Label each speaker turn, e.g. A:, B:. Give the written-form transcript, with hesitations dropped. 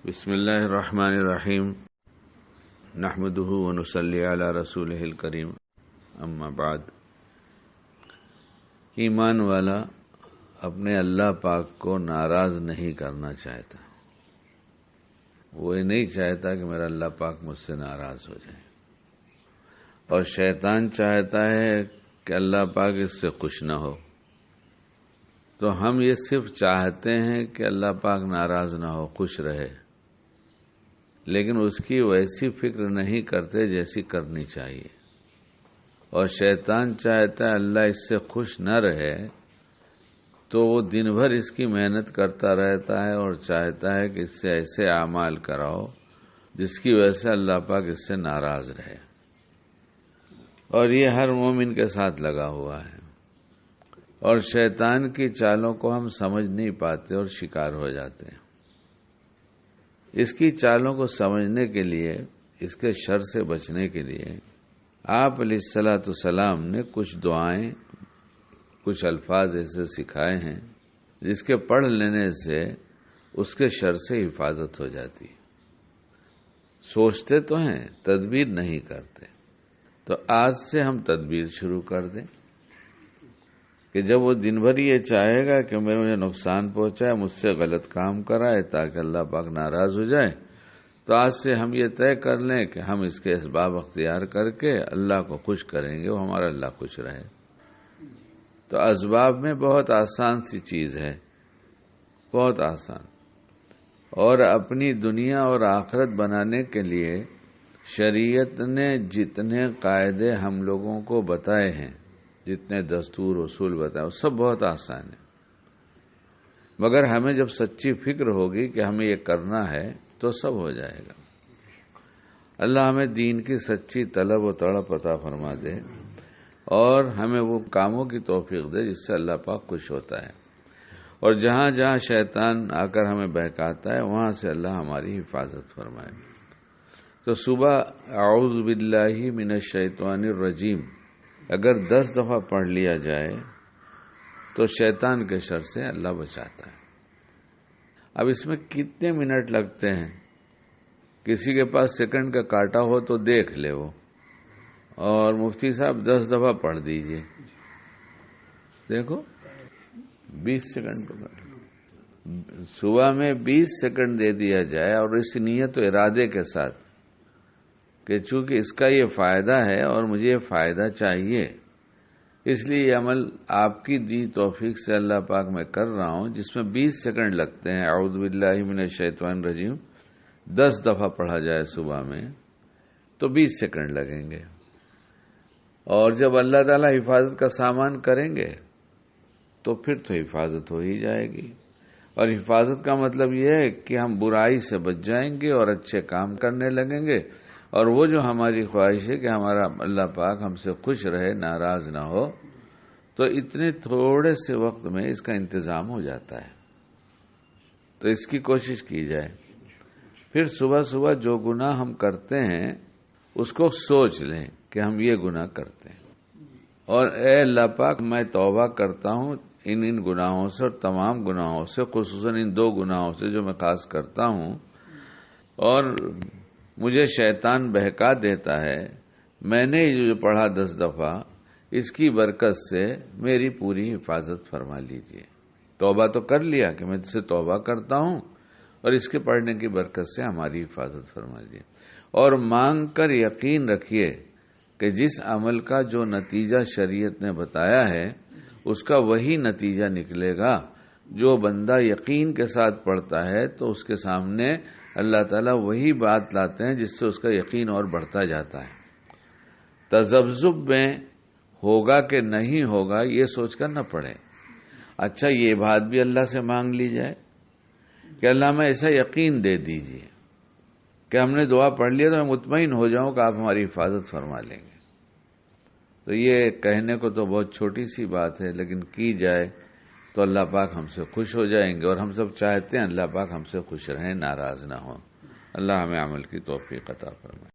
A: بسم اللہ الرحمن الرحیم نحمدہ ونصلی علی رسولہ الکریم اما بعد۔ ایمان والا اپنے اللہ پاک کو ناراض نہیں کرنا چاہتا، وہ یہ نہیں چاہتا کہ میرا اللہ پاک مجھ سے ناراض ہو جائے، اور شیطان چاہتا ہے کہ اللہ پاک اس سے خوش نہ ہو۔ تو ہم یہ صرف چاہتے ہیں کہ اللہ پاک ناراض نہ ہو، خوش رہے، لیکن اس کی ویسی فکر نہیں کرتے جیسی کرنی چاہیے۔ اور شیطان چاہتا ہے اللہ اس سے خوش نہ رہے، تو وہ دن بھر اس کی محنت کرتا رہتا ہے اور چاہتا ہے کہ اس سے ایسے اعمال کراؤ جس کی وجہ سے اللہ پاک اس سے ناراض رہے، اور یہ ہر مومن کے ساتھ لگا ہوا ہے۔ اور شیطان کی چالوں کو ہم سمجھ نہیں پاتے اور شکار ہو جاتے ہیں۔ اس کی چالوں کو سمجھنے کے لیے، اس کے شر سے بچنے کے لیے آپ علیہ الصلوۃ والسلام نے کچھ دعائیں، کچھ الفاظ ایسے سکھائے ہیں جس کے پڑھ لینے سے اس کے شر سے حفاظت ہو جاتی۔ سوچتے تو ہیں، تدبیر نہیں کرتے، تو آج سے ہم تدبیر شروع کر دیں کہ جب وہ دن بھر یہ چاہے گا کہ مجھے نقصان پہنچائے، مجھ سے غلط کام کرائے تاکہ اللہ پاک ناراض ہو جائے، تو آج سے ہم یہ طے کر لیں کہ ہم اس کے اسباب اختیار کر کے اللہ کو خوش کریں گے، وہ ہمارا اللہ خوش رہے۔ تو اسباب میں بہت آسان سی چیز ہے، بہت آسان، اور اپنی دنیا اور آخرت بنانے کے لیے شریعت نے جتنے قاعدے ہم لوگوں کو بتائے ہیں، جتنے دستور اصول بتائے، وہ سب بہت آسان ہے، مگر ہمیں جب سچی فکر ہوگی کہ ہمیں یہ کرنا ہے تو سب ہو جائے گا۔ اللہ ہمیں دین کی سچی طلب و تڑپ عطا فرما دے، اور ہمیں وہ کاموں کی توفیق دے جس سے اللہ پاک خوش ہوتا ہے، اور جہاں جہاں شیطان آ کر ہمیں بہکاتا ہے وہاں سے اللہ ہماری حفاظت فرمائے۔ تو صبح اعوذ باللہ من الشیطان الرجیم اگر 10 دفعہ پڑھ لیا جائے تو شیطان کے شر سے اللہ بچاتا ہے۔ اب اس میں کتنے منٹ لگتے ہیں؟ کسی کے پاس سیکنڈ کا کاٹا ہو تو دیکھ لے وہ، اور مفتی صاحب 10 دفعہ پڑھ دیجئے، دیکھو 20 سیکنڈ کا صبح میں 20 سیکنڈ دے دیا جائے، اور اس نیت و ارادے کے ساتھ کہ چونکہ اس کا یہ فائدہ ہے اور مجھے یہ فائدہ چاہیے، اس لیے یہ عمل آپ کی دی توفیق سے اللہ پاک میں کر رہا ہوں، جس میں 20 سیکنڈ لگتے ہیں۔ اعوذ باللہ من الشیطان الرجیم 10 دفعہ پڑھا جائے صبح میں تو 20 سیکنڈ لگیں گے، اور جب اللہ تعالیٰ حفاظت کا سامان کریں گے تو پھر تو حفاظت ہو ہی جائے گی۔ اور حفاظت کا مطلب یہ ہے کہ ہم برائی سے بچ جائیں گے اور اچھے کام کرنے لگیں گے، اور وہ جو ہماری خواہش ہے کہ ہمارا اللہ پاک ہم سے خوش رہے، ناراض نہ ہو، تو اتنے تھوڑے سے وقت میں اس کا انتظام ہو جاتا ہے۔ تو اس کی کوشش کی جائے۔ پھر صبح صبح جو گناہ ہم کرتے ہیں اس کو سوچ لیں کہ ہم یہ گناہ کرتے ہیں، اور اے اللہ پاک میں توبہ کرتا ہوں ان گناہوں سے، اور تمام گناہوں سے، خصوصاً ان 2 گناہوں سے جو میں خاص کرتا ہوں، اور مجھے شیطان بہکا دیتا ہے۔ میں نے جو پڑھا 10 دفعہ، اس کی برکت سے میری پوری حفاظت فرما لیجئے۔ توبہ تو کر لیا کہ میں اس سے توبہ کرتا ہوں، اور اس کے پڑھنے کی برکت سے ہماری حفاظت فرما لیجئے، اور مانگ کر یقین رکھیے کہ جس عمل کا جو نتیجہ شریعت نے بتایا ہے اس کا وہی نتیجہ نکلے گا۔ جو بندہ یقین کے ساتھ پڑھتا ہے تو اس کے سامنے اللہ تعالیٰ وہی بات لاتے ہیں جس سے اس کا یقین اور بڑھتا جاتا ہے۔ تذبذب میں ہوگا کہ نہیں ہوگا یہ سوچ کر نہ پڑھے، اچھا یہ بات بھی اللہ سے مانگ لی جائے کہ اللہ میں ایسا یقین دے دیجئے کہ ہم نے دعا پڑھ لیا تو میں مطمئن ہو جاؤں کہ آپ ہماری حفاظت فرما لیں گے۔ تو یہ کہنے کو تو بہت چھوٹی سی بات ہے، لیکن کی جائے تو اللہ پاک ہم سے خوش ہو جائیں گے، اور ہم سب چاہتے ہیں اللہ پاک ہم سے خوش رہیں، ناراض نہ ہوں۔ اللہ ہمیں عمل کی توفیق عطا فرمائے۔